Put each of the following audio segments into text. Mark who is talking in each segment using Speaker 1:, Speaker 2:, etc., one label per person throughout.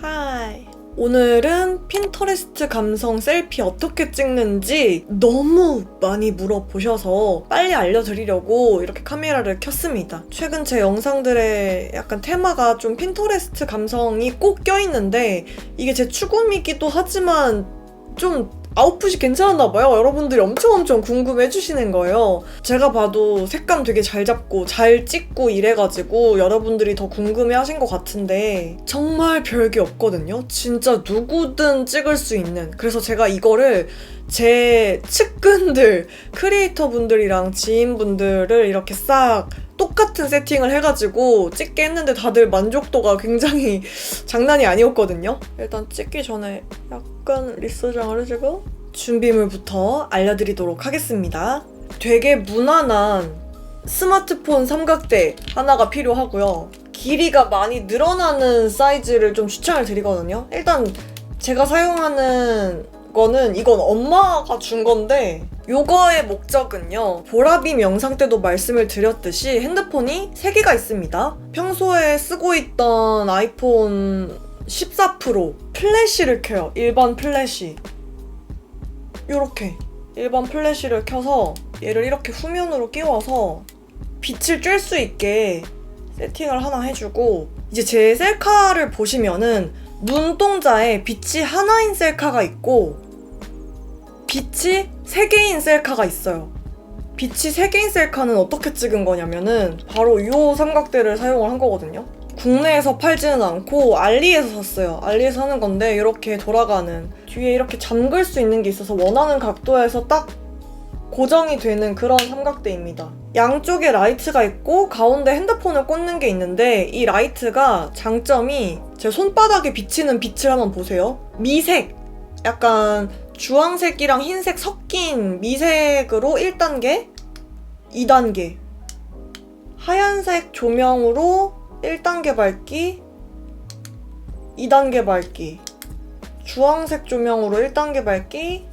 Speaker 1: 하이. 오늘은 핀터레스트 감성 셀피 어떻게 찍는지 너무 많이 물어보셔서 빨리 알려드리려고 이렇게 카메라를 켰습니다. 최근 제 영상들의 약간 테마가 좀 핀터레스트 감성이 꼭 껴있는데 이게 제 추구미이기도 하지만 좀 아웃풋이 괜찮았나봐요. 여러분들이 엄청 궁금해해주시는 거예요. 제가 봐도 색감 되게 잘 잡고 잘 찍고 이래가지고 여러분들이 더 궁금해하신 것 같은데 정말 별게 없거든요. 진짜 누구든 찍을 수 있는. 그래서 제가 이거를 제 측근들, 크리에이터분들이랑 지인분들을 이렇게 싹 똑같은 세팅을 해가지고 찍게 했는데 다들 만족도가 굉장히 장난이 아니었거든요. 일단 찍기 전에 약간 리서정을 해주고 준비물부터 알려드리도록 하겠습니다. 되게 무난한 스마트폰 삼각대 하나가 필요하고요. 길이가 많이 늘어나는 사이즈를 좀 추천을 드리거든요. 일단 제가 사용하는 거는 이건 엄마가 준 건데 요거의 목적은요, 보라빔 영상 때도 말씀을 드렸듯이 핸드폰이 3개가 있습니다. 평소에 쓰고 있던 아이폰 14 프로 플래시를 켜요. 일반 플래시. 요렇게 일반 플래시를 켜서 얘를 이렇게 후면으로 끼워서 빛을 쬐 수 있게 세팅을 하나 해주고, 이제 제 셀카를 보시면은 눈동자에 빛이 하나인 셀카가 있고 빛이 3개인 셀카가 있어요. 빛이 3개인 셀카는 어떻게 찍은 거냐면은 바로 이 삼각대를 사용을 한 거거든요. 국내에서 팔지는 않고 알리에서 샀어요. 알리에서 하는 건데 이렇게 돌아가는, 뒤에 이렇게 잠글 수 있는 게 있어서 원하는 각도에서 딱 고정이 되는 그런 삼각대입니다. 양쪽에 라이트가 있고 가운데 핸드폰을 꽂는 게 있는데 이 라이트가 장점이 제 손바닥에 비치는 빛을 한번 보세요. 미색, 약간 주황색이랑 흰색 섞인 미색으로 1단계, 2단계, 하얀색 조명으로 1단계 밝기, 2단계 밝기, 주황색 조명으로 1단계 밝기,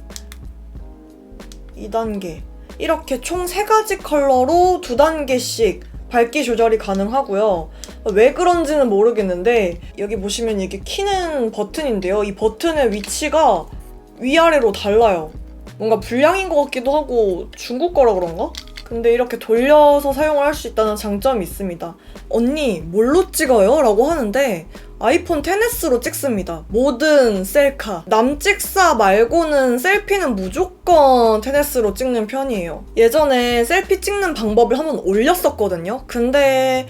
Speaker 1: 2단계, 이렇게 총 3가지 컬러로 2단계씩 밝기 조절이 가능하고요. 왜 그런지는 모르겠는데 여기 보시면 이게 키는 버튼인데요. 이 버튼의 위치가 위아래로 달라요. 뭔가 불량인 것 같기도 하고 중국 거라 그런가? 근데 이렇게 돌려서 사용을 할 수 있다는 장점이 있습니다. 언니 뭘로 찍어요? 라고 하는데 아이폰 XS로 찍습니다. 모든 셀카. 남찍사 말고는 셀피는 무조건 XS로 찍는 편이에요. 예전에 셀피 찍는 방법을 한번 올렸었거든요. 근데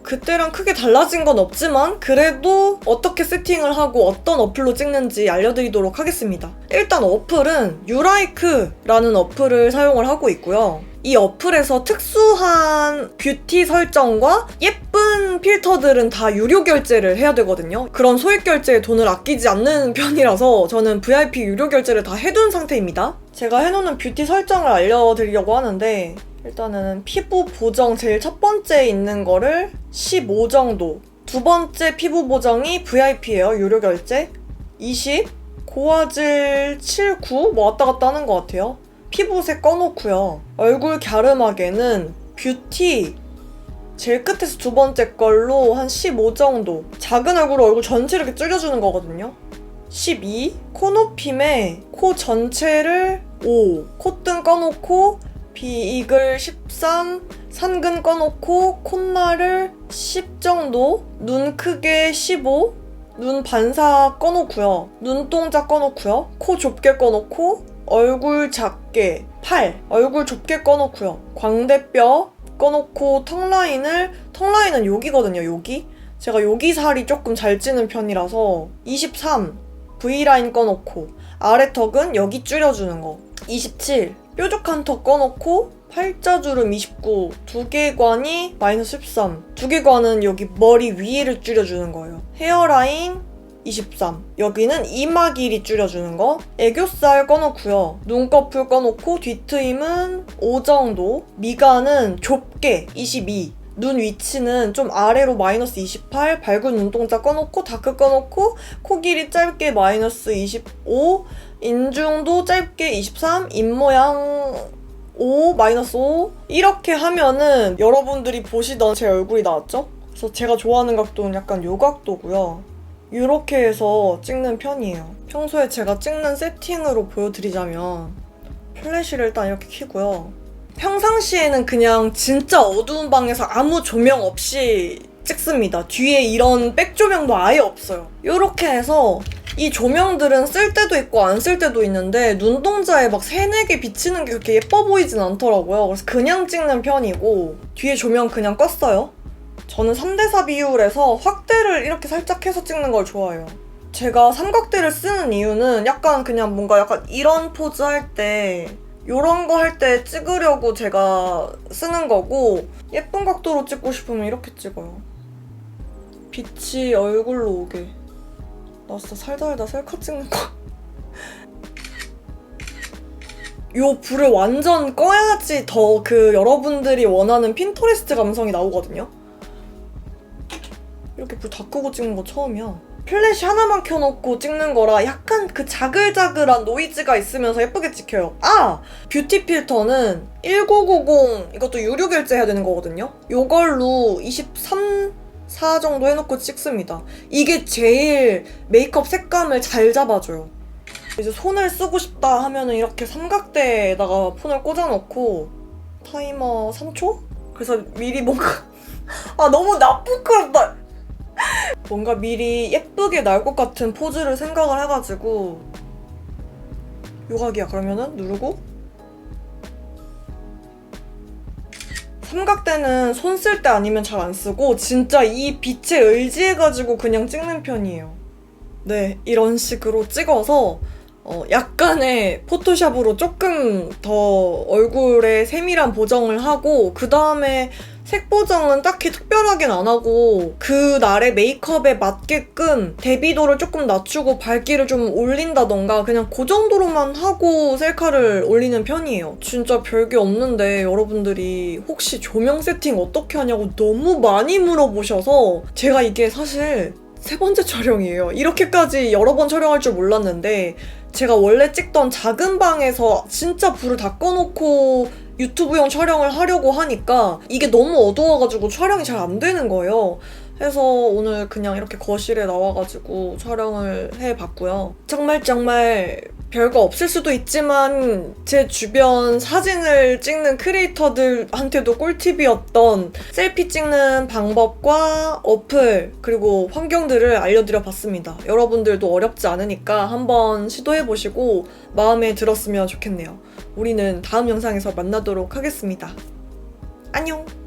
Speaker 1: 그때랑 크게 달라진 건 없지만 그래도 어떻게 세팅을 하고 어떤 어플로 찍는지 알려드리도록 하겠습니다. 일단 어플은 유라이크라는 어플을 사용을 하고 있고요. 이 어플에서 특수한 뷰티 설정과 예쁜 필터들은 다 유료 결제를 해야 되거든요. 그런 소액 결제에 돈을 아끼지 않는 편이라서 저는 VIP 유료 결제를 다 해둔 상태입니다. 제가 해놓는 뷰티 설정을 알려드리려고 하는데 일단은 피부 보정 제일 첫 번째에 있는 거를 15 정도, 두 번째 피부 보정이 VIP예요. 유료 결제 20, 고화질 7, 9 뭐 왔다 갔다 하는 것 같아요. 피부색 꺼놓고요. 얼굴 갸름하게는 뷰티 제일 끝에서 두 번째 걸로 한 15 정도, 작은 얼굴 전체를 이렇게 줄여주는 거거든요. 12, 코 높임에 코 전체를 5, 콧등 꺼놓고 비익을 13, 산근 꺼놓고 콧날을 10 정도, 눈 크게 15, 눈 반사 꺼놓고요. 눈동자 꺼놓고요. 코 좁게 꺼놓고 얼굴 작게 8, 얼굴 좁게 꺼놓고요. 광대뼈 꺼놓고 턱라인은 여기거든요. 여기. 제가 여기 살이 조금 잘 찌는 편이라서 23, V라인 꺼놓고 아래턱은 여기 줄여주는 거 27, 뾰족한 턱 꺼놓고 팔자주름 29, 두개관이 마이너스 13, 두개관은 여기 머리 위를 줄여주는 거예요. 헤어라인 23, 여기는 이마 길이 줄여주는 거, 애교살 꺼놓고요. 눈꺼풀 꺼놓고 뒤트임은 5 정도, 미간은 좁게 22, 눈 위치는 좀 아래로 마이너스 28, 밝은 눈동자 꺼놓고 다크 꺼놓고 코 길이 짧게 마이너스 25, 인중도 짧게 23, 입모양 5, 마이너스 5 이렇게 하면은 여러분들이 보시던 제 얼굴이 나왔죠? 그래서 제가 좋아하는 각도는 약간 요 각도고요. 이렇게 해서 찍는 편이에요. 평소에 제가 찍는 세팅으로 보여드리자면 플래시를 일단 이렇게 켜고요. 평상시에는 그냥 진짜 어두운 방에서 아무 조명 없이 찍습니다. 뒤에 이런 백조명도 아예 없어요. 이렇게 해서 이 조명들은 쓸 때도 있고 안 쓸 때도 있는데 눈동자에 막 3, 4개 비치는 게 그렇게 예뻐 보이진 않더라고요. 그래서 그냥 찍는 편이고 뒤에 조명 그냥 껐어요. 저는 3대4 비율에서 확대를 이렇게 살짝 해서 찍는 걸 좋아해요. 제가 삼각대를 쓰는 이유는 약간 그냥 뭔가 약간 이런 포즈 할 때 요런 거 할 때 찍으려고 제가 쓰는 거고 예쁜 각도로 찍고 싶으면 이렇게 찍어요. 빛이 얼굴로 오게. 나 진짜 살다 셀카 찍는 거. 요 불을 완전 꺼야지 더 여러분들이 원하는 핀터레스트 감성이 나오거든요. 이렇게 불 다 끄고 찍는 거 처음이야. 플래시 하나만 켜놓고 찍는 거라 약간 자글자글한 노이즈가 있으면서 예쁘게 찍혀요. 뷰티 필터는 1990 이것도 유료 결제해야 되는 거거든요. 요걸로 23, 4 정도 해놓고 찍습니다. 이게 제일 메이크업 색감을 잘 잡아줘요. 이제 손을 쓰고 싶다 하면은 이렇게 삼각대에다가 폰을 꽂아놓고 타이머 3초? 그래서 미리 뭔가 너무 나쁜 것 뭔가 미리 예쁘게 나올 것 같은 포즈를 생각을 해가지고 요각이야. 그러면은 누르고 삼각대는 손 쓸 때 아니면 잘 안 쓰고 진짜 이 빛에 의지해가지고 그냥 찍는 편이에요. 네, 이런 식으로 찍어서 약간의 포토샵으로 조금 더 얼굴에 세밀한 보정을 하고 그 다음에 색 보정은 딱히 특별하긴 안 하고 그날의 메이크업에 맞게끔 대비도를 조금 낮추고 밝기를 좀 올린다던가 그냥 그 정도로만 하고 셀카를 올리는 편이에요. 진짜 별게 없는데 여러분들이 혹시 조명 세팅 어떻게 하냐고 너무 많이 물어보셔서 제가 이게 사실 3번째 촬영이에요. 이렇게까지 여러 번 촬영할 줄 몰랐는데 제가 원래 찍던 작은 방에서 진짜 불을 다 꺼놓고 유튜브용 촬영을 하려고 하니까 이게 너무 어두워가지고 촬영이 잘 안 되는 거예요. 그래서 오늘 그냥 이렇게 거실에 나와가지고 촬영을 해봤고요. 정말 별거 없을 수도 있지만 제 주변 사진을 찍는 크리에이터들한테도 꿀팁이었던 셀피 찍는 방법과 어플 그리고 환경들을 알려드려봤습니다. 여러분들도 어렵지 않으니까 한번 시도해보시고 마음에 들었으면 좋겠네요. 우리는 다음 영상에서 만나도록 하겠습니다. 안녕!